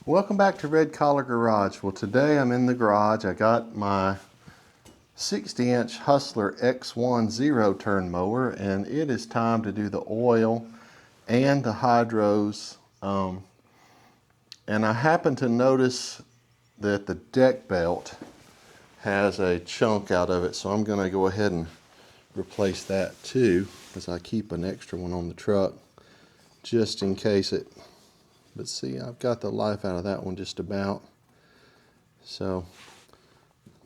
Welcome back to Red Collar Garage. Well, today I'm in the garage. I got my 60-inch Hustler X1 zero-turn mower, and it is time to do the oil and the hydros. And I happen to notice that the deck belt has a chunk out of it, so I'm going to go ahead and replace that too, because I keep an extra one on the truck just in case it. But see, I've got the life out of that one just about. So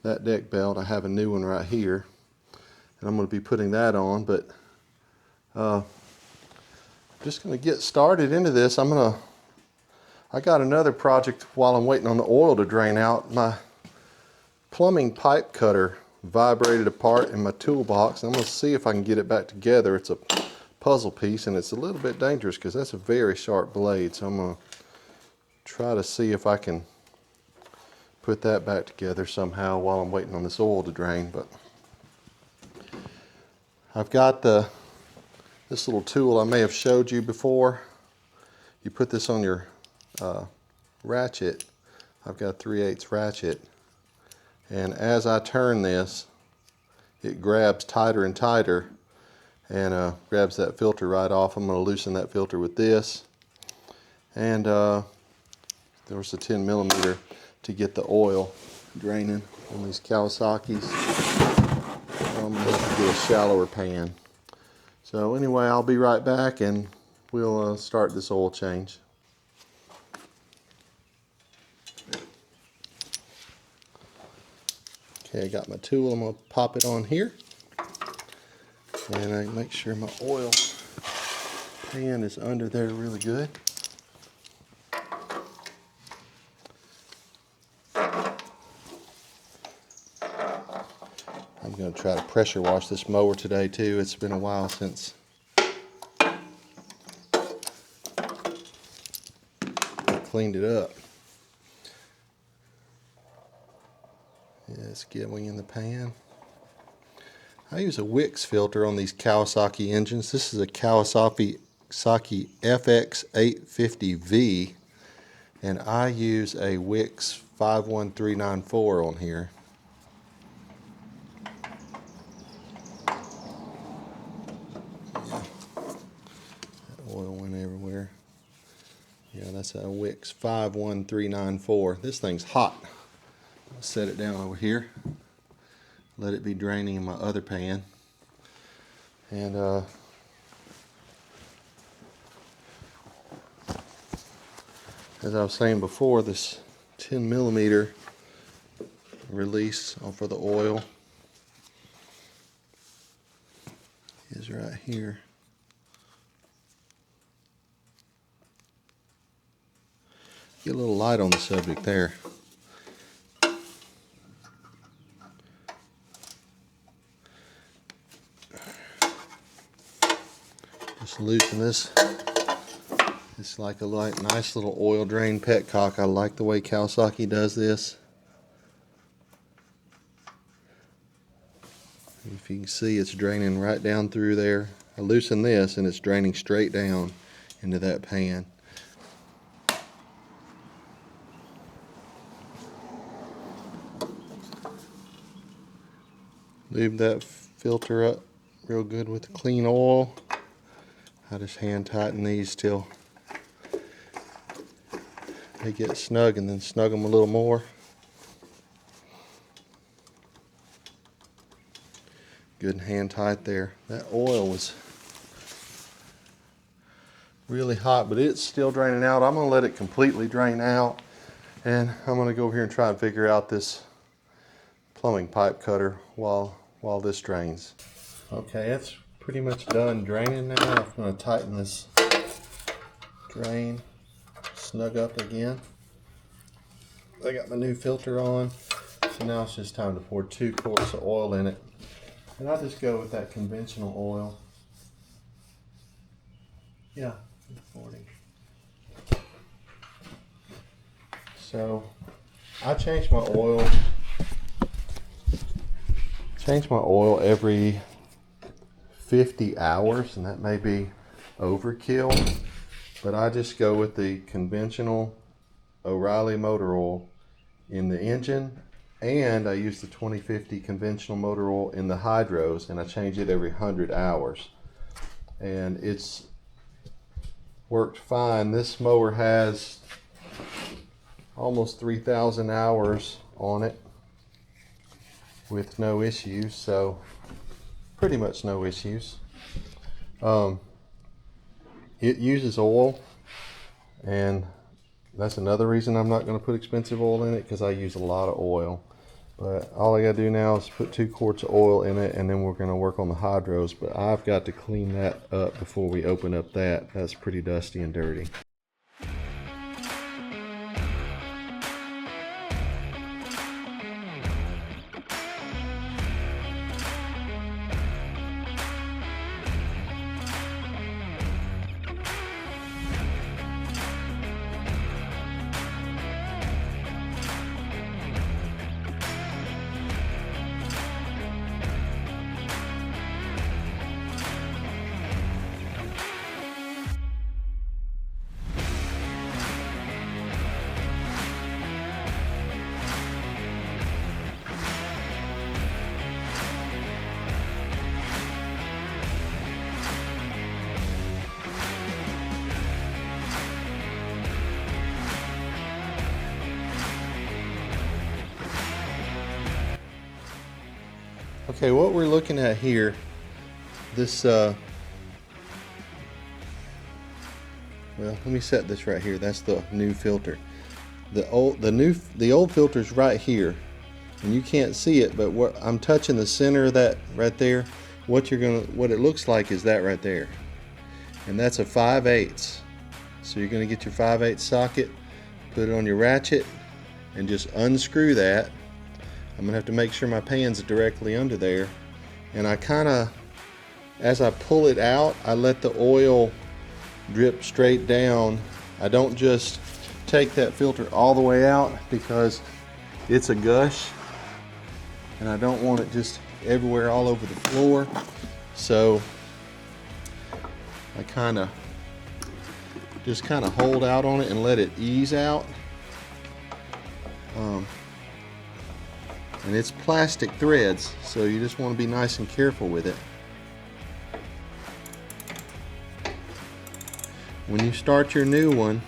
that deck belt, I have a new one right here, and I'm going to be putting that on. But I'm just going to get started into this. I got another project while I'm waiting on the oil to drain out. My plumbing pipe cutter vibrated apart in my toolbox. I'm going to see if I can get it back together. It's a puzzle piece, and it's a little bit dangerous because that's a very sharp blade. So I'm going to try to see if I can put that back together somehow while I'm waiting on this oil to drain. But I've got this little tool I may have showed you before. You put this on your ratchet. I've got a 3/8 ratchet, and as I turn this, it grabs tighter and tighter and grabs that filter right off. I'm going to loosen that filter with this, and there's a 10 millimeter to get the oil draining on these Kawasaki's. I'm going to have to get a shallower pan. So anyway, I'll be right back and we'll start this oil change. Okay, I got my tool. I'm going to pop it on here, and I make sure my oil pan is under there really good. I'm going to try to pressure wash this mower today too. It's been a while since I cleaned it up. Yeah, it's getting in the pan. I use a Wix filter on these Kawasaki engines. This is a Kawasaki FX850V, and I use a Wix 51394 on here. Yeah. That oil went everywhere. Yeah, that's a Wix 51394. This thing's hot. I'll set it down over here. Let it be draining in my other pan. And as I was saying before, this 10 millimeter release for the oil is right here. Get a little light on the subject there. Just loosen this. It's like a nice little oil drain petcock. I like the way Kawasaki does this. If you can see, it's draining right down through there. I loosen this and it's draining straight down into that pan. Lube that filter up real good with clean oil. I just hand tighten these till they get snug, and then snug them a little more. Good and hand tight there. That oil was really hot, but it's still draining out. I'm going to let it completely drain out, and I'm going to go over here and try and figure out this plumbing pipe cutter while this drains. Okay, it's pretty much done draining now. I'm going to tighten this drain, snug up again. I got my new filter on, so now it's just time to pour 2 quarts of oil in it. And I'll just go with that conventional oil. Yeah, 40. So I change my oil every 50 hours, and that may be overkill, but I just go with the conventional O'Reilly motor oil in the engine, and I use the 2050 conventional motor oil in the hydros, and I change it every 100 hours. And it's worked fine. This mower has almost 3,000 hours on it with no issues, so pretty much no issues. It uses oil, and that's another reason I'm not going to put expensive oil in it, because I use a lot of oil. But all I got to do now is put 2 quarts of oil in it, and then we're going to work on the hydros. But I've got to clean that up before we open up that. That's pretty dusty and dirty. Okay, what we're looking at here, this, well, let me set this right here. That's the new filter. The old filter's right here, and you can't see it, but what I'm touching the center of that right there. What it looks like is that right there, and that's a 5/8. So you're gonna get your 5/8 socket, put it on your ratchet, and just unscrew that. I'm gonna have to make sure my pan's directly under there, and I kinda, as I pull it out, I let the oil drip straight down. I don't just take that filter all the way out, because it's a gush and I don't want it just everywhere all over the floor. So I just kind of hold out on it and let it ease out. And it's plastic threads, so you just want to be nice and careful with it. When you start your new one,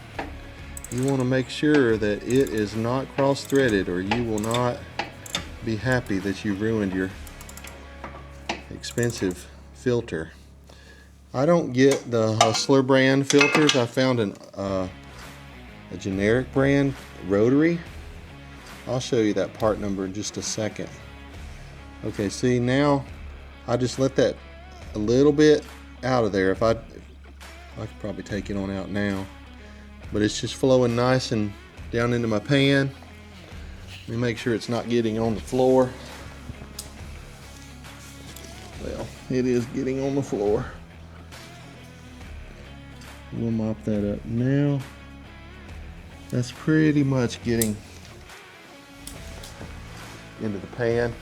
you want to make sure that it is not cross-threaded, or you will not be happy that you ruined your expensive filter. I don't get the Hustler brand filters. I found a generic brand, rotary. I'll show you that part number in just a second. Okay, see, now I just let that a little bit out of there. I could probably take it on out now, but it's just flowing nice and down into my pan. Let me make sure it's not getting on the floor. Well, it is getting on the floor. We'll mop that up now. That's pretty much getting into the pan.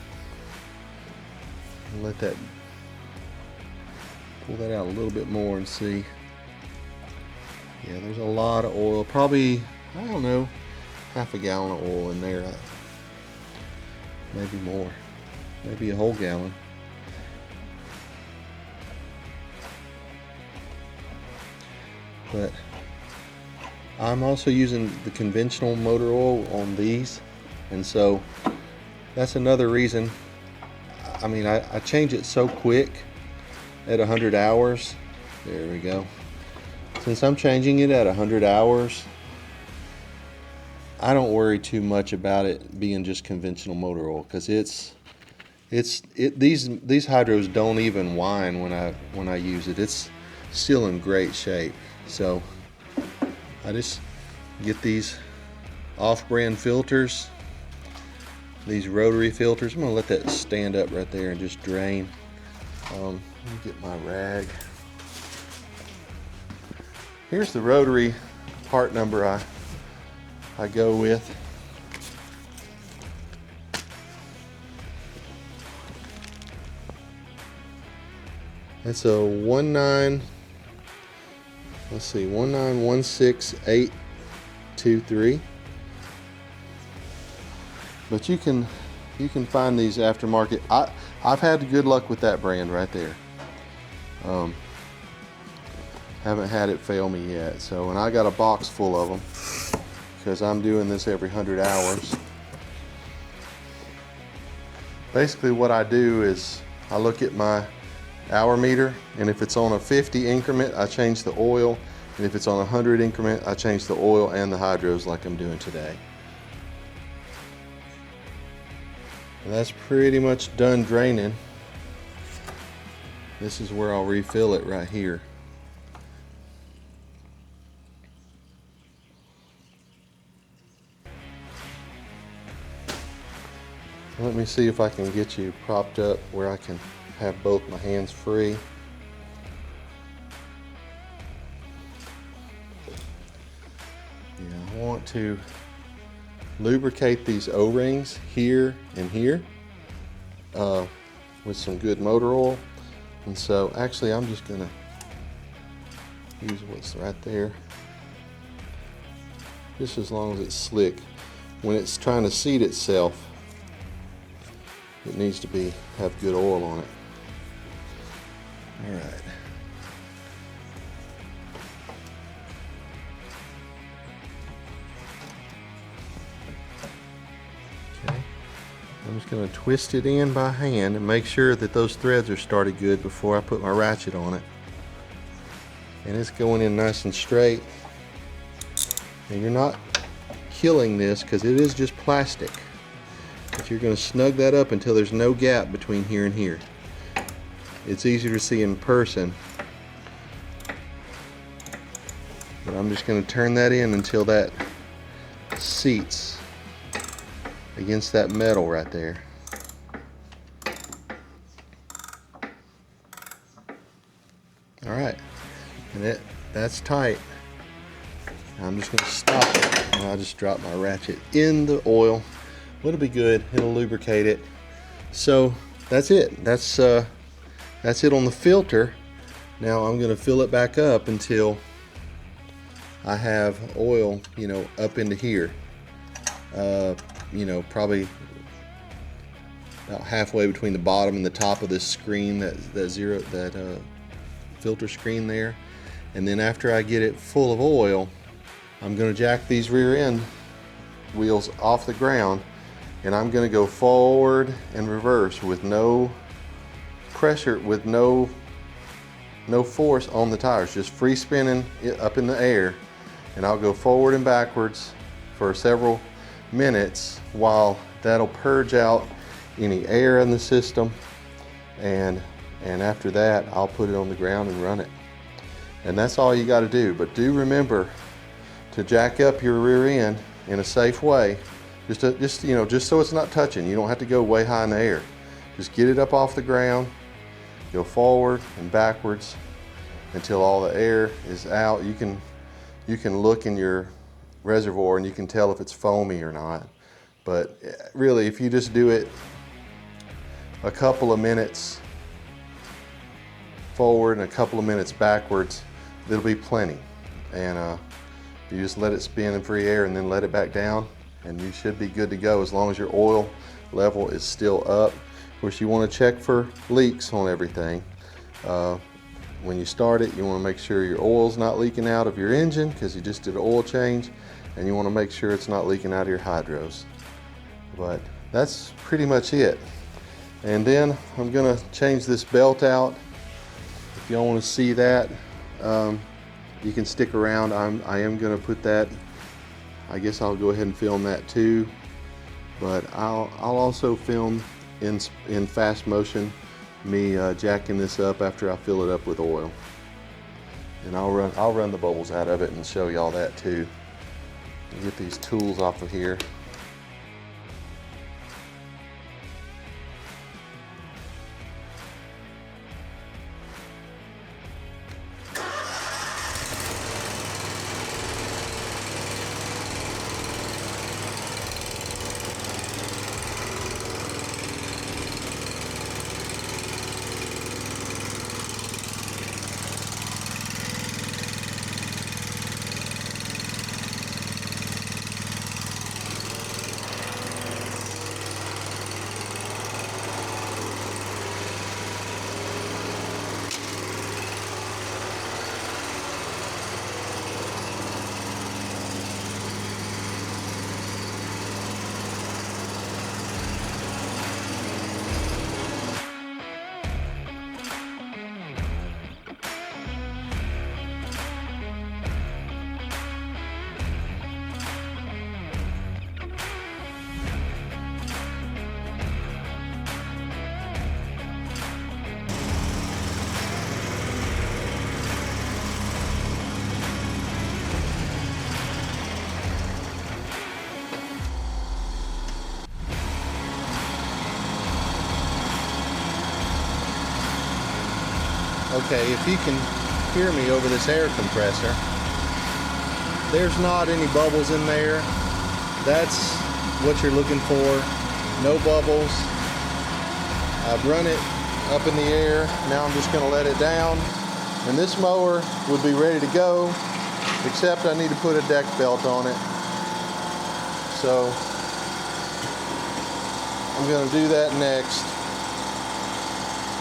And let that, pull that out a little bit more and see. Yeah, there's a lot of oil, probably, I don't know, half a gallon of oil in there, maybe more, maybe a whole gallon. But I'm also using the conventional motor oil on these, and so that's another reason. I mean, I change it so quick at 100 hours. There we go. Since I'm changing it at 100 hours, I don't worry too much about it being just conventional motor oil, because these hydros don't even whine when I use it. It's still in great shape. So I just get these off-brand filters, these rotary filters. I'm gonna let that stand up right there and just drain. Let me get my rag. Here's the rotary part number I go with. It's a 1916823. But you can find these aftermarket. I've had good luck with that brand right there. Haven't had it fail me yet. So, and I got a box full of them because I'm doing this every 100 hours. Basically what I do is I look at my hour meter, and if it's on a 50 increment, I change the oil, and if it's on a 100 increment, I change the oil and the hydros like I'm doing today. And that's pretty much done draining. This is where I'll refill it right here. Let me see if I can get you propped up where I can have both my hands free. Yeah, I want to lubricate these O-rings here and here with some good motor oil. And so actually I'm just gonna use what's right there, just as long as it's slick. When it's trying to seat itself, it needs to have good oil on it. All right. Okay. I'm just going to twist it in by hand and make sure that those threads are started good before I put my ratchet on it. And it's going in nice and straight. And you're not killing this because it is just plastic. But you're going to snug that up until there's no gap between here and here. It's easier to see in person. But I'm just going to turn that in until that seats against that metal right there. Alright, and that's tight. I'm just going to stop it, and I'll just drop my ratchet in the oil. It'll be good. It'll lubricate it. So that's it. That's it on the filter. Now I'm going to fill it back up until I have oil, up into here. Probably about halfway between the bottom and the top of this screen, that filter screen there. And then after I get it full of oil, I'm going to jack these rear end wheels off the ground. And I'm going to go forward and reverse with no pressure, with no force on the tires, just free spinning it up in the air. And I'll go forward and backwards for several minutes while that'll purge out any air in the system. And after that, I'll put it on the ground and run it. And that's all you got to do. But do remember to jack up your rear end in a safe way. Just so it's not touching. You don't have to go way high in the air. Just get it up off the ground, go forward and backwards until all the air is out. You can look in your reservoir and you can tell if it's foamy or not. But really, if you just do it a couple of minutes forward and a couple of minutes backwards, it'll be plenty. And you just let it spin in free air and then let it back down, and you should be good to go as long as your oil level is still up. Of course, you want to check for leaks on everything. When you start it, you want to make sure your oil's not leaking out of your engine because you just did an oil change, and you want to make sure it's not leaking out of your hydros. But that's pretty much it. And then I'm going to change this belt out. If y'all want to see that, you can stick around. I am going to put that, I guess I'll go ahead and film that too, but I'll also film in fast motion me jacking this up after I fill it up with oil, and I'll run the bubbles out of it and show y'all that too. Get these tools off of here. Okay, if you can hear me over this air compressor, there's not any bubbles in there. That's what you're looking for. No bubbles. I've run it up in the air. Now I'm just going to let it down. And this mower would be ready to go, except I need to put a deck belt on it. So I'm going to do that next.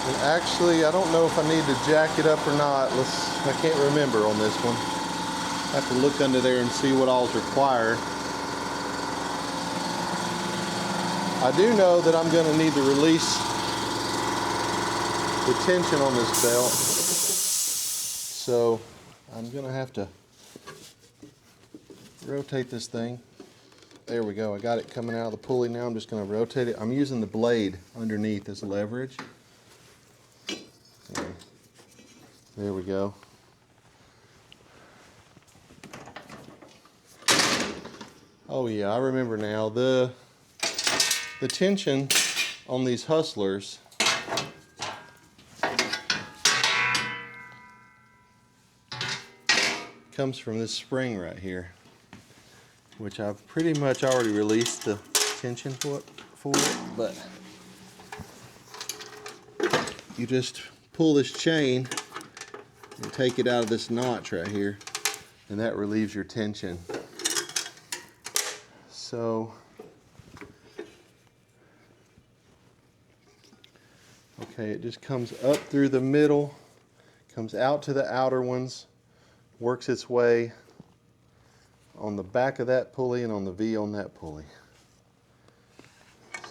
And actually, I don't know if I need to jack it up or not. I can't remember on this one. I have to look under there and see what all's required. I do know that I'm going to need to release the tension on this belt. So I'm going to have to rotate this thing. There we go. I got it coming out of the pulley now. I'm just going to rotate it. I'm using the blade underneath as leverage. There we go. Oh yeah, I remember now. The tension on these hustlers comes from this spring right here, which I've pretty much already released the tension for it, but you just pull this chain and take it out of this notch right here, and that relieves your tension. So, okay, it just comes up through the middle, comes out to the outer ones, works its way on the back of that pulley and on the V on that pulley.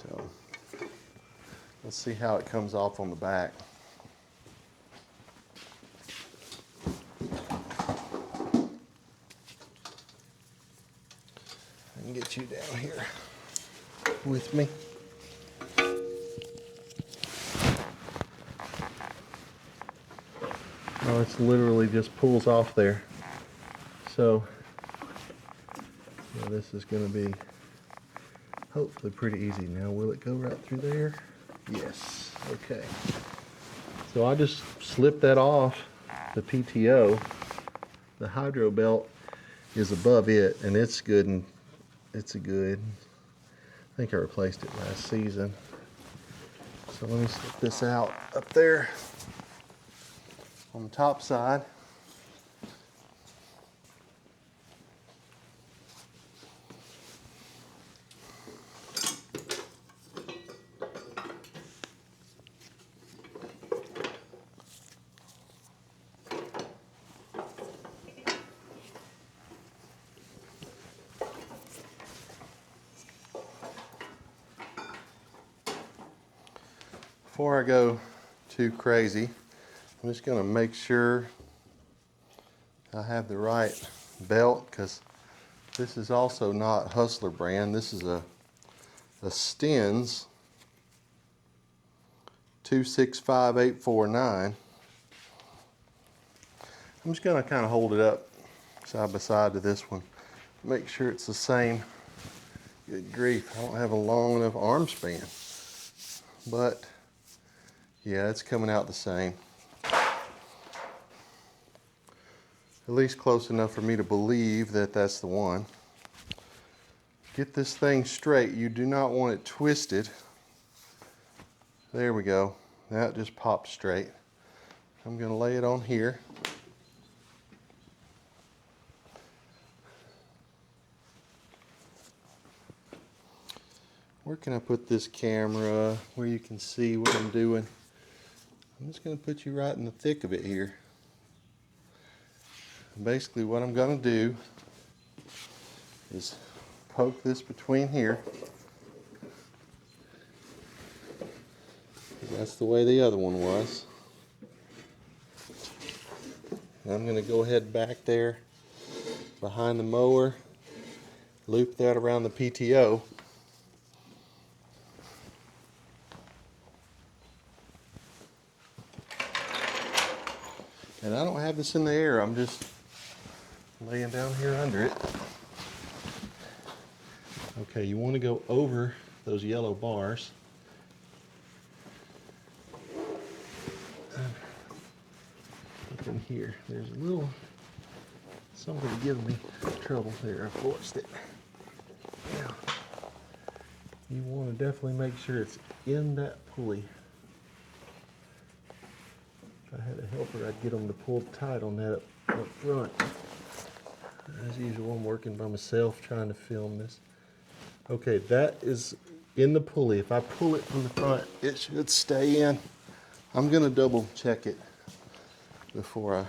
So, let's see how it comes off on the back. I can get you down here with me. Oh, it's literally just pulls off there. So, yeah, this is going to be hopefully pretty easy. Now, will it go right through there? Yes. Okay. So I just slipped that off the PTO. The hydro belt is above it, and it's good, and it's a good. I think I replaced it last season. So let me slip this out up there on the top side. Before I go too crazy, I'm just going to make sure I have the right belt, because this is also not Hustler brand. This is a Stens 265849. I'm just going to kind of hold it up side by side to this one. Make sure it's the same. Good grief, I don't have a long enough arm span. But yeah, it's coming out the same. At least close enough for me to believe that that's the one. Get this thing straight. You do not want it twisted. There we go. That just popped straight. I'm going to lay it on here. Where can I put this camera where you can see what I'm doing? I'm just going to put you right in the thick of it here. Basically what I'm going to do is poke this between here. That's the way the other one was. And I'm going to go ahead back there behind the mower, loop that around the PTO. And I don't have this in the air, I'm just laying down here under it. Okay, you want to go over those yellow bars. something here. There's a little something giving me trouble there. I forced it. Now, you want to definitely make sure it's in that pulley. If I had a helper, I'd get them to pull tight on that up front. As usual, I'm working by myself trying to film this. Okay, that is in the pulley. If I pull it from the front, it should stay in. I'm gonna double check it before I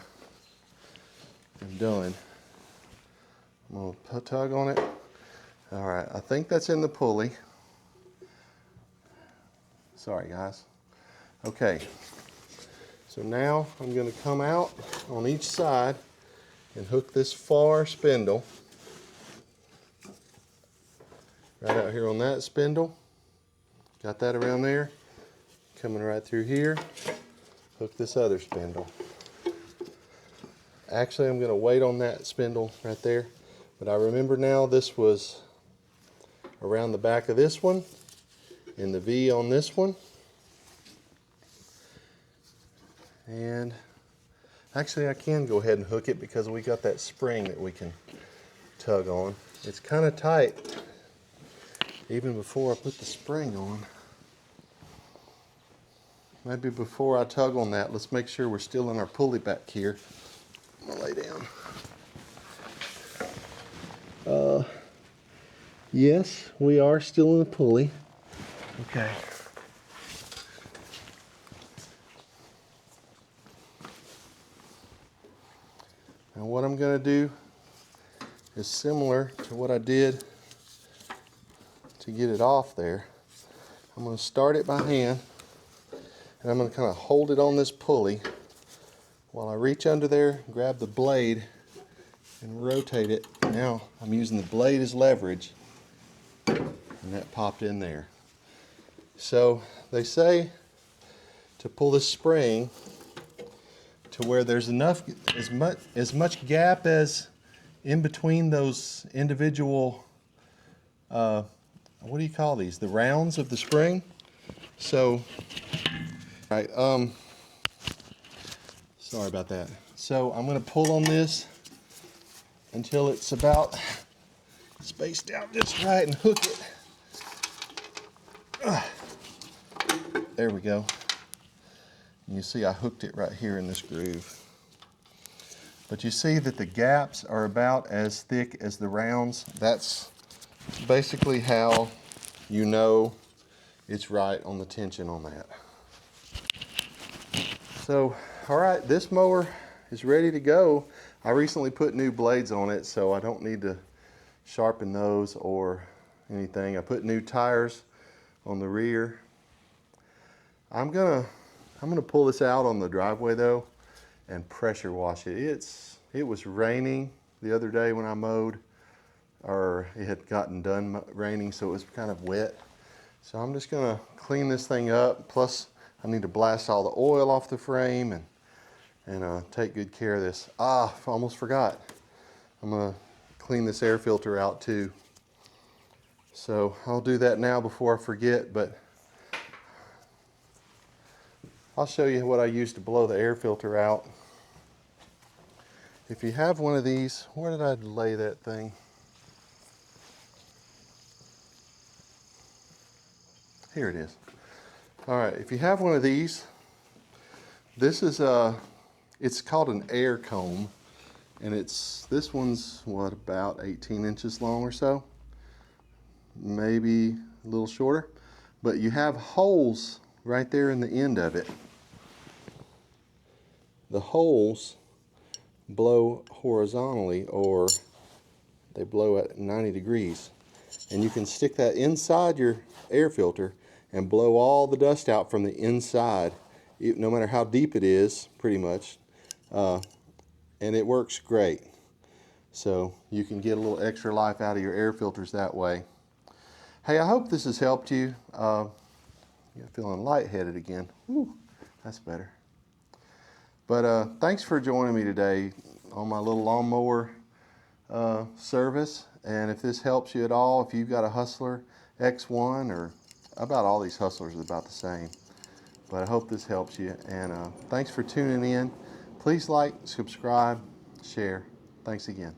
am done. I'm gonna tug on it. All right, I think that's in the pulley. Sorry guys. Okay, so now I'm gonna come out on each side and hook this far spindle right out here on that spindle. Got that around there. Coming right through here, hook this other spindle. Actually, I'm going to wait on that spindle right there, but I remember now this was around the back of this one and the V on this one. And actually I can go ahead and hook it because we got that spring that we can tug on. It's kind of tight even before I put the spring on. Maybe before I tug on that, let's make sure we're still in our pulley back here. I'm gonna lay down. Yes, we are still in the pulley. Okay. Now what I'm gonna do is similar to what I did to get it off there. I'm gonna start it by hand and I'm gonna kind of hold it on this pulley while I reach under there, grab the blade and rotate it. Now I'm using the blade as leverage and that popped in there. So they say to pull this spring to where there's enough, as much gap as in between those individual, what do you call these? The rounds of the spring. So, all right, sorry about that. So I'm going to pull on this until it's about spaced out just right and hook it. There we go. And you see I hooked it right here in this groove. But you see that the gaps are about as thick as the rounds. That's basically how you know it's right on the tension on that. So, all right, this mower is ready to go. I recently put new blades on it, so I don't need to sharpen those or anything. I put new tires on the rear. I'm gonna pull this out on the driveway though and pressure wash it. It was raining the other day when I mowed, or it had gotten done raining, so it was kind of wet. So I'm just gonna clean this thing up. Plus I need to blast all the oil off the frame and take good care of this. I almost forgot. I'm gonna clean this air filter out too. So I'll do that now before I forget, but I'll show you what I use to blow the air filter out. If you have one of these, where did I lay that thing? Here it is. All right, if you have one of these, this is it's called an air comb, and this one's what, about 18 inches long or so, maybe a little shorter, but you have holes right there in the end of it. The holes blow horizontally, or they blow at 90 degrees, and you can stick that inside your air filter and blow all the dust out from the inside, no matter how deep it is, pretty much, and it works great. So you can get a little extra life out of your air filters that way. Hey, I hope this has helped you. You're feeling lightheaded again. Whew, that's better. But thanks for joining me today on my little lawnmower service. And if this helps you at all, if you've got a Hustler X1, or about all these Hustlers are about the same, but I hope this helps you. And thanks for tuning in. Please like, subscribe, share. Thanks again.